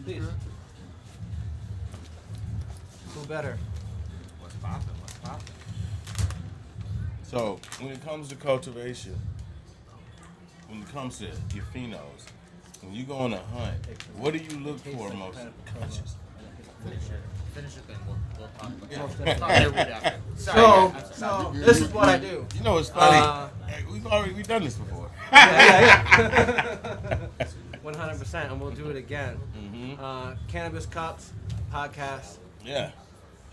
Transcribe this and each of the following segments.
Please. Who better? What's poppin'? So, when it comes to cultivation, when it comes to your phenos, when you go on a hunt, what do you look for most? Finish it then. We'll talk about it. So this is what I do. You know, it's funny. We've done this before. Yeah. 100%, and we'll do it again. Cannabis Cups podcast. Yeah.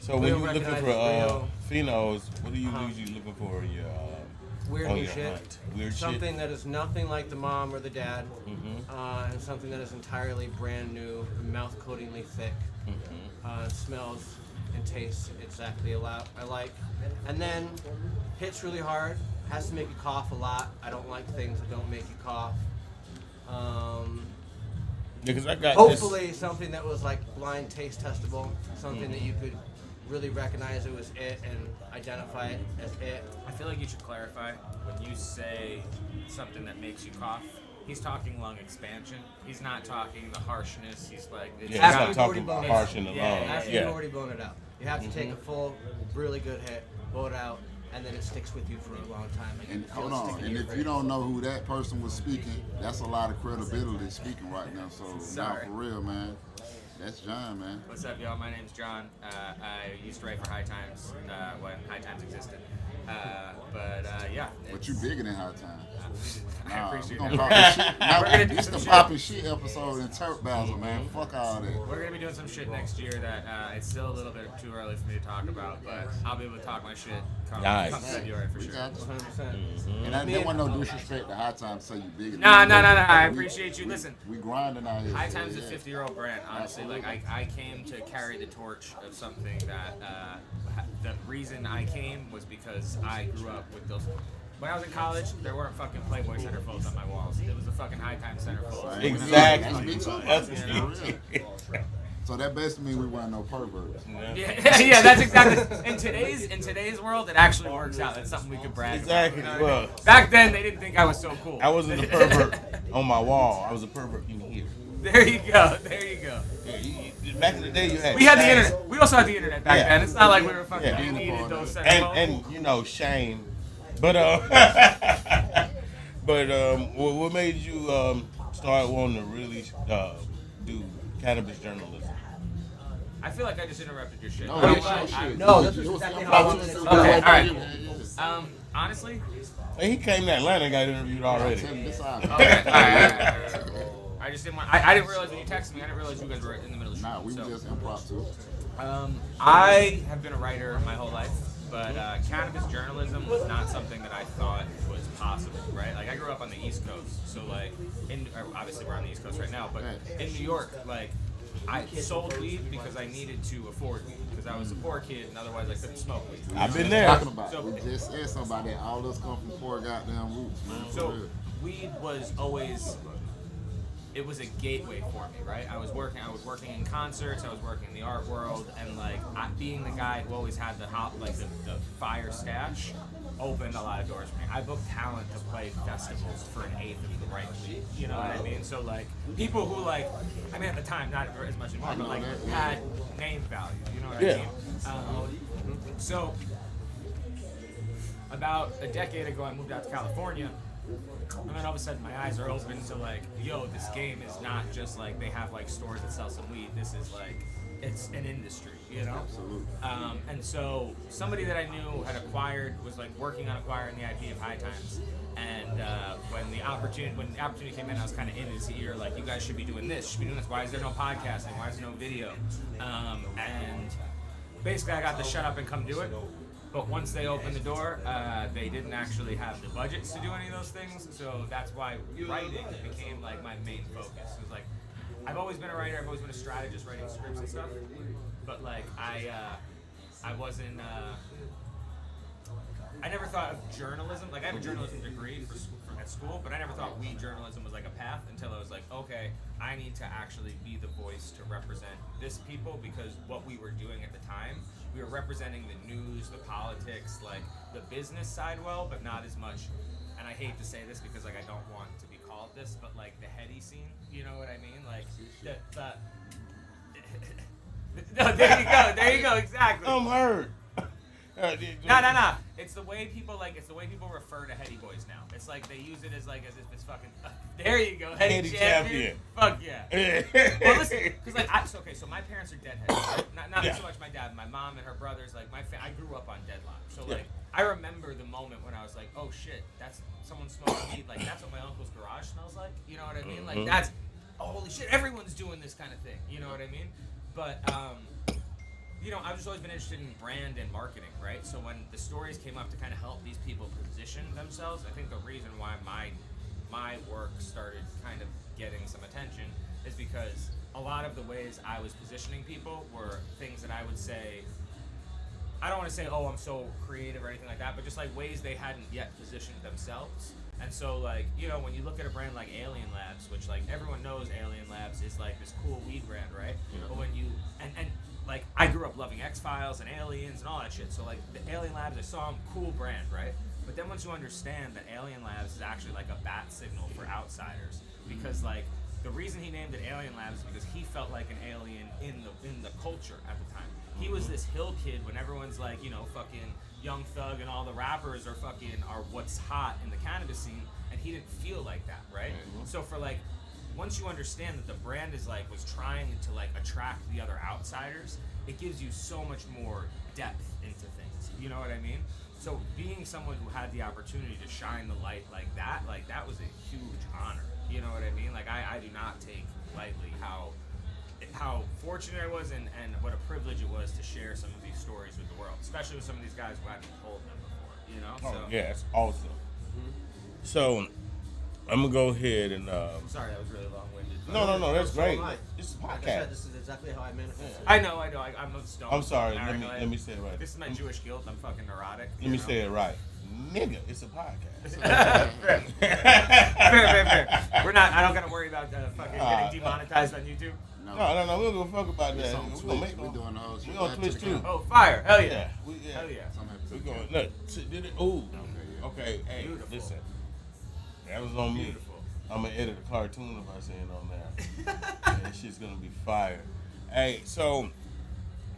So when you're looking for phenos, what are you usually looking for in your weird on new your shit? hunt? Weird something shit? that is nothing like the mom or the dad, and something that is entirely brand new, mouth-coatingly thick, smells and tastes exactly I like, and then hits really hard. Has to make you cough a lot. I don't like things that don't make you cough. Because I got Hopefully something that was like blind taste testable, something that you could really recognize it was it and identify it as it. I feel like you should clarify when you say something that makes you cough. He's talking lung expansion. He's not talking the harshness. He's like, he's not talking about harsh in the lung. After you've already blown it out, you have to take a full, really good hit, blow it out, and then it sticks with you for a long time. Like And hold on, and if you don't know who that person was speaking, that's a lot of credibility speaking right now. So now for real, man, that's Jon, man. What's up, y'all? My name's Jon. I used to write for High Times when High Times existed. Yeah. But you bigger than High Times. I appreciate we're that. gonna pop this shit. We're gonna do This some the shit. popping shit episode in Terp basel, man. Fuck all that. We're gonna be doing some shit next year that it's still a little bit too early for me to talk about, but I'll be able to talk my shit come February for sure. 100%. And there wasn't no disrespect to High Times, say you bigger. No. I appreciate you. Listen, we grinding out here. High Times is a 50-year-old brand. Honestly, like I came to carry the torch of something that the reason I came was because I grew up with those. When I was in college, there weren't fucking Playboy centerfolds on my walls. It was a fucking High Times centerfold. Exactly. That's So that basically means we weren't no perverts. Yeah, that's exactly. In today's world, it actually works out. That's something we could brag Exactly. about. You know Well, back then, they didn't think I was so cool. I wasn't a pervert on my wall. I was a pervert in here. There you go. Yeah, back in the day, you had. We had the internet. We also had the internet back then. It's not like we were fucking. Yeah. We needed those centerfolds. and shame, but what made you start wanting to really do cannabis journalism? I feel like I just interrupted your shit. No, this is exactly how I wanted it to go. Okay, all right. Honestly, He came to Atlanta and got interviewed already. okay, all right. I just didn't want. I didn't realize when you texted me. I didn't realize you guys were in the middle of the show. Nah, we were just improv too. I have been a writer my whole life, but cannabis journalism was not something that I thought was possible, right? Like, I grew up on the East Coast, so, like, obviously we're on the East Coast right now, but in New York, like, I sold weed because I needed to afford weed, because I was a poor kid, and otherwise I couldn't smoke weed. I've been there. Talking about we just said something about that. All us come from poor goddamn roots, man. So, weed was always... It was a gateway for me, right? I was working in concerts, I was working in the art world, and like being the guy who always had the fire stash opened a lot of doors for me. I booked talent to play festivals for an eighth of the right weed. You know what I mean? So like people who at the time not as much anymore, but like had name value. You know what I mean? So about a decade ago, I moved out to California. And then all of a sudden my eyes are open to like, yo, this game is not just like they have like stores that sell some weed. This is like, it's an industry, you know? Absolutely. And so somebody that I knew was like working on acquiring the IP of High Times. And when the opportunity came in, I was kind of in his ear, like, you guys should be doing this. Why is there no podcasting? Why is there no video? And basically I got to shut up and come do it. But once they opened the door, they didn't actually have the budgets to do any of those things. So that's why writing became like my main focus. It was like, I've always been a writer. I've always been a strategist writing scripts and stuff. But like I wasn't. I never thought of journalism. Like I have a journalism degree at school, but I never thought weed journalism was like a path until I was like, okay, I need to actually be the voice to represent this people, because what we were doing at the time, we were representing the news, the politics, like the business side well, but not as much. And I hate to say this because like I don't want to be call it this, but like the heady scene. You know what I mean? Like the no, there you go, exactly. I'm hurt. No. It's the way people refer to heady boys now. It's like they use it as if it's fucking. There you go, heady champion. Fuck yeah. Well, listen, because so my parents are deadheads. Right? Not so much my dad, my mom and her brothers. Like I grew up on Deadlock, so like I remember the moment when I was like, oh shit, that's someone smoking weed. Like that's what my uncle's garage smells like. You know what I mean? Like that's holy shit, everyone's doing this kind of thing. You know what I mean? But I've just always been interested in brand and marketing, right? So when the stories came up to kind of help these people position themselves, I think the reason why my work started kind of getting some attention is because a lot of the ways I was positioning people were things that I would say, I don't want to say, oh, I'm so creative or anything like that, but just like ways they hadn't yet positioned themselves. And so like, when you look at a brand like Alien Labs, which like everyone knows Alien Labs is like this cool weed brand, right? Yeah. But when you, and like I grew up loving X-Files and Aliens and all that shit. So like the Alien Labs, I saw them, cool brand, right? But then once you understand that Alien Labs is actually like a bat signal for outsiders, because like the reason he named it Alien Labs is because he felt like an alien in the culture at the time. He was this hill kid when everyone's like, fucking Young Thug and all the rappers are what's hot in the cannabis scene, and he didn't feel like that, right? Mm-hmm. So for like, once you understand that the brand is like was trying to like attract the other outsiders, it gives you so much more depth into things. You know what I mean? So being someone who had the opportunity to shine the light like that was a huge honor. You know what I mean? Like I do not take lightly how fortunate I was and what a privilege it was to share some of these stories with the world, especially with some of these guys who hadn't told them before. Oh, yeah, it's awesome. Mm-hmm. So I'm gonna go ahead and. I'm sorry, that was really long-winded. No, that's great. This is a podcast. Like I said, this is exactly how I manifest. Yeah. I know. I'm a stone. I'm sorry. Let me say it right. This is my Jewish guilt. I'm fucking neurotic. Let me say it right. Nigga, it's a podcast. Fair. We're not. I don't gotta worry about fucking getting demonetized on YouTube. No. We don't give a fuck about that. We're doing those. We on Twitch too. Oh, fire! Hell yeah! Hell yeah! We going. Look, did it? Ooh. Okay. Hey, beautiful. Listen. That was on me. Beautiful. I'm gonna edit a cartoon if I say it on there. That shit's gonna be fire. Hey, so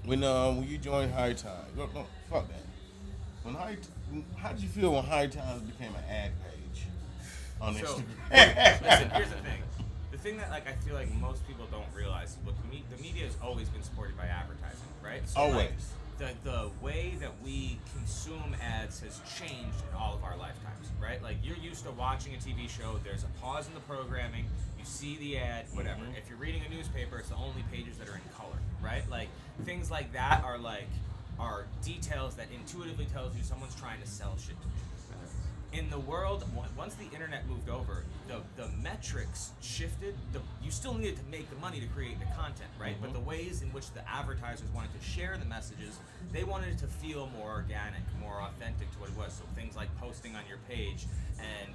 when you joined High Times, no, fuck that. How did you feel when High Times became an ad page on Instagram? Listen, here's the thing. The thing that like I feel like most people don't realize is look, the media has always been supported by advertising, right? So always. Like, the way that we consume ads has changed in all of our lifetimes, right? Like you're used to watching a TV show, there's a pause in the programming, you see the ad, whatever. Mm-hmm. If you're reading a newspaper, it's the only pages that are in color, right? Like things like that are details that intuitively tells you someone's trying to sell shit to you. In the world, once the internet moved over, the metrics shifted. You still needed to make the money to create the content, right? Mm-hmm. But the ways in which the advertisers wanted to share the messages, they wanted it to feel more organic, more authentic to what it was. So things like posting on your page and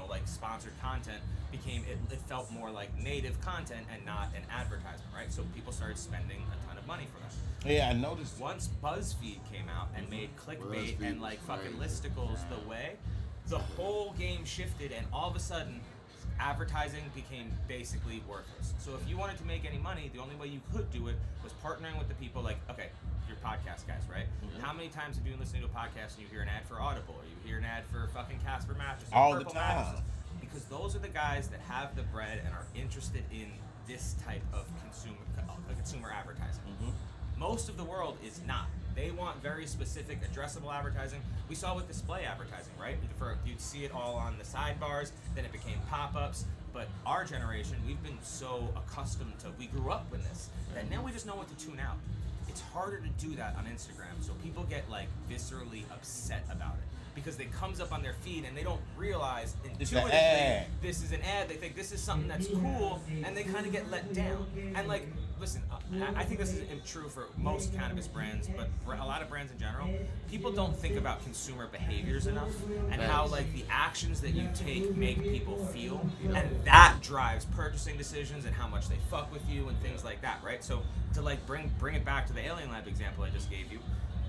like sponsored content it felt more like native content and not an advertisement, right? So people started spending a ton of money for that. Yeah, I noticed. Once BuzzFeed came out and made clickbait and like fucking listicles the way, the whole game shifted, and all of a sudden, advertising became basically worthless. So if you wanted to make any money, the only way you could do it was partnering with the people like, okay, you're podcast guys, right? Mm-hmm. How many times have you been listening to a podcast and you hear an ad for Audible, or you hear an ad for fucking Casper mattresses, or all Purple the time? Mattresses? Because those are the guys that have the bread and are interested in this type of consumer advertising. Mm-hmm. Most of the world is not. They want very specific, addressable advertising. We saw with display advertising, right? You'd see it all on the sidebars, then it became pop-ups. But our generation, we've been so accustomed to, we grew up with this, that now we just know what to tune out. It's harder to do that on Instagram, so people get like viscerally upset about it. Because it comes up on their feed and they don't realize intuitively this is an ad. They think this is something that's cool, and they kind of get let down. And like, listen, I think this is true for most cannabis brands, but a lot of brands in general. People don't think about consumer behaviors enough and how like the actions that you take make people feel, and that drives purchasing decisions and how much they fuck with you and things like that, right? So to like bring it back to the Alien Lab example I just gave you.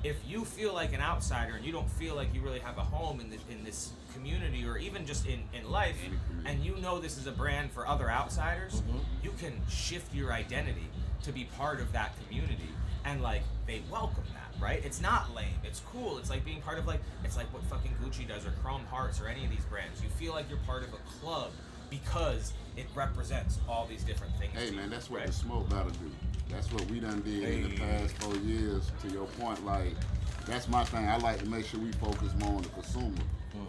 if you feel like an outsider and you don't feel like you really have a home in this community or even just in life, and you know this is a brand for other outsiders, you can shift your identity to be part of that community, and like they welcome that, right? It's not lame, it's cool. It's like being part of it's like what fucking Gucci does or Chrome Hearts or any of these brands. You feel like you're part of a club because it represents all these different things. Hey man, that's what right? the smoke gotta do. That's what we done did in the past 4 years. To your point, like that's my thing. I like to make sure we focus more on the consumer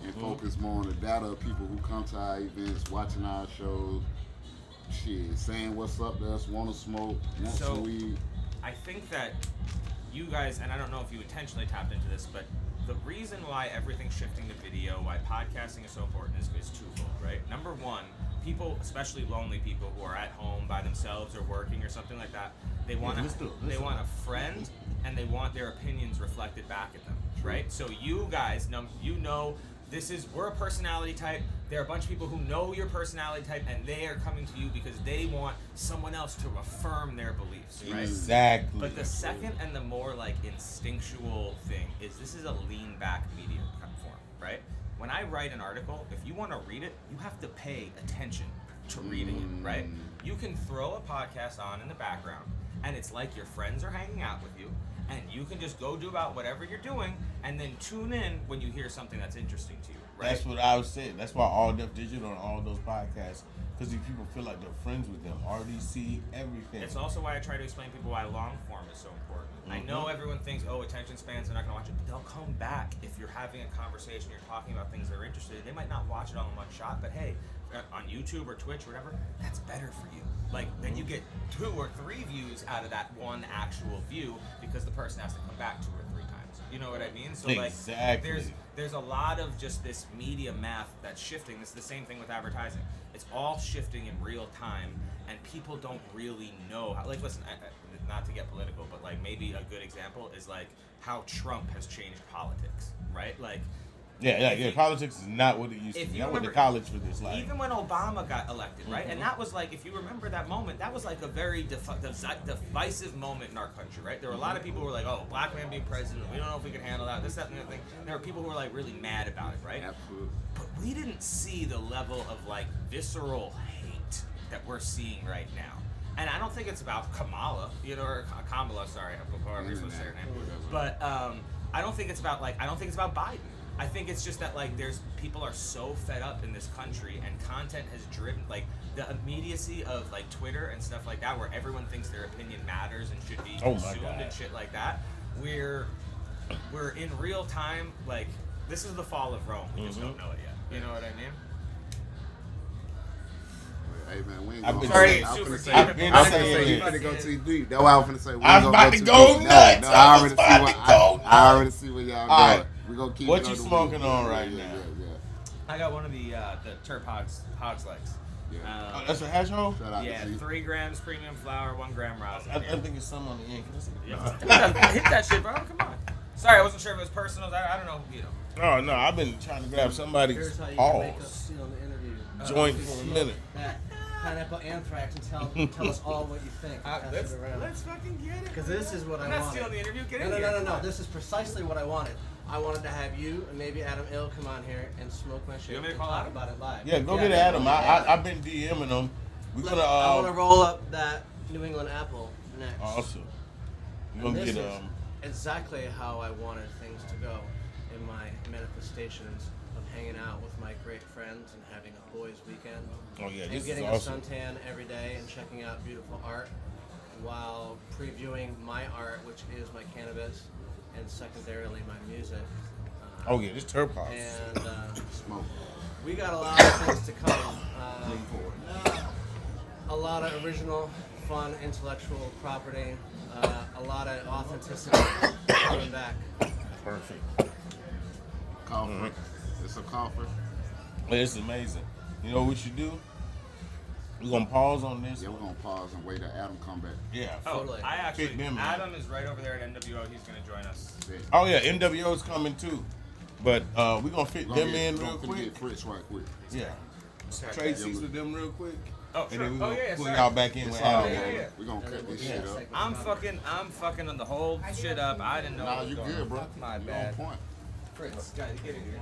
and focus more on the data of people who come to our events, watching our shows, shit, saying what's up to us, want to smoke, want some weed. I think that you guys, and I don't know if you intentionally tapped into this, but the reason why everything's shifting to video, why podcasting is so important is twofold, right? Number one, people, especially lonely people who are at home by themselves or working or something like that, they want a friend and they want their opinions reflected back at them, right? So you guys know, we're a personality type. There are a bunch of people who know your personality type and they are coming to you because they want someone else to affirm their beliefs, right? Exactly. But the second and the more like instinctual thing is this is a lean back media form, right? When I write an article, if you want to read it, you have to pay attention to reading it, right? You can throw a podcast on in the background and it's like your friends are hanging out with you and you can just go do about whatever you're doing and then tune in when you hear something that's interesting to you, right? That's what I was saying. That's why All Def Digital and all those podcasts, because these people feel like they're friends with them. RDC, everything. It's also why I try to explain to people why long form is so important. I know everyone thinks, attention spans, they're not going to watch it, but they'll come back if you're having a conversation, you're talking about things they're interested in. They might not watch it all in one shot, but hey, on YouTube or Twitch or whatever, that's better for you. Like, then you get 2 or 3 views out of that one actual view because the person has to come back 2 or 3 times. You know what I mean? So exactly. Like, there's a lot of just this media math that's shifting. It's the same thing with advertising. It's all shifting in real time, and people don't really know how. Like, listen, not to get political, but like maybe a good example is like how Trump has changed politics, right? Like. Yeah. Politics is not what it used to be. I went to college for this. Like, even when Obama got elected, right? And that was like, if you remember that moment, that was like a very divisive moment in our country, right? There were a lot of people who were like, "Oh, black man being president, we don't know if we can handle that." This, that, and the other thing. And there were people who were like really mad about it, right? Absolutely. But we didn't see the level of like visceral hate that we're seeing right now. And I don't think it's about Kamala, or Kamala. Sorry, however you're supposed to say her name. But I don't think it's about Biden. I think it's just that like people are so fed up in this country and content has driven like the immediacy of like Twitter and stuff like that where everyone thinks their opinion matters and should be consumed and shit like that. We're in real time, like this is the fall of Rome. We just don't know it yet. You know what I mean? Hey man, we ain't I've going been Sorry, I'm super finna say, deep. been I'm finna saying say you it. finna go too deep. That's why I'm finna say we I was ain't about gonna to too go deep. nuts. No, I was about to go I already see what y'all All doing. right. We gonna keep What it you on the smoking week. on right Yeah. now? I got one of the Terp Hogs legs. Oh, that's a hash roll? Shout out Yeah, to you. 3 grams premium flour, 1 gram rosin. I think it's some on the end. Can I see the Hit that shit, bro. Come on. Sorry, I wasn't sure if it was personal. I don't know. Oh, no, I've been trying to grab somebody's Here's how you can make us balls. steal in the interview. Joint for a minute. That pineapple anthrax and tell us all what you think. Pass it around. Let's fucking get it. Because this is what I'm I not wanted. stealing the interview. Get in No. here. This is precisely what I wanted. I wanted to have you and maybe Adam Ill come on here and smoke my shit You want me to and call talk Adam? about it live. Yeah, go get Adam. I've been DMing him. We're going I want to to... roll up that New England apple next. Awesome. We're And going to this get... is exactly how I wanted things to go in my manifestations of hanging out with my great friends and having a boys' weekend. Oh, yeah, And this is getting awesome. a suntan every day and checking out beautiful art while previewing my art, which is my cannabis, and secondarily my music. Oh, yeah, this Terp House. And Smoke. we got a lot of things to come. A lot of original, fun, intellectual property. A lot of authenticity coming back. Perfect. Coffee. It's a coffee. It's amazing. You know what we should do? We're going to pause on this. Yeah, we're gonna pause and wait till Adam come back. Yeah. Oh, Totally. I actually, Pick them, man. Adam is right over there at NWO. He's going to join us. Oh, yeah, NWO's coming too. But we're going to fit them in real Gonna quick. get Fritz right quick. Yeah. Trade seats with them real quick. Oh, and sure. then we Oh, gonna yeah, pull sorry. y'all back in with Adam. yeah. We're gonna cut this shit up. I'm fucking on the whole shit up. I didn't know. Nah, what was you going good, on. bro. My You bad. on point. Fritz, guys, get in here.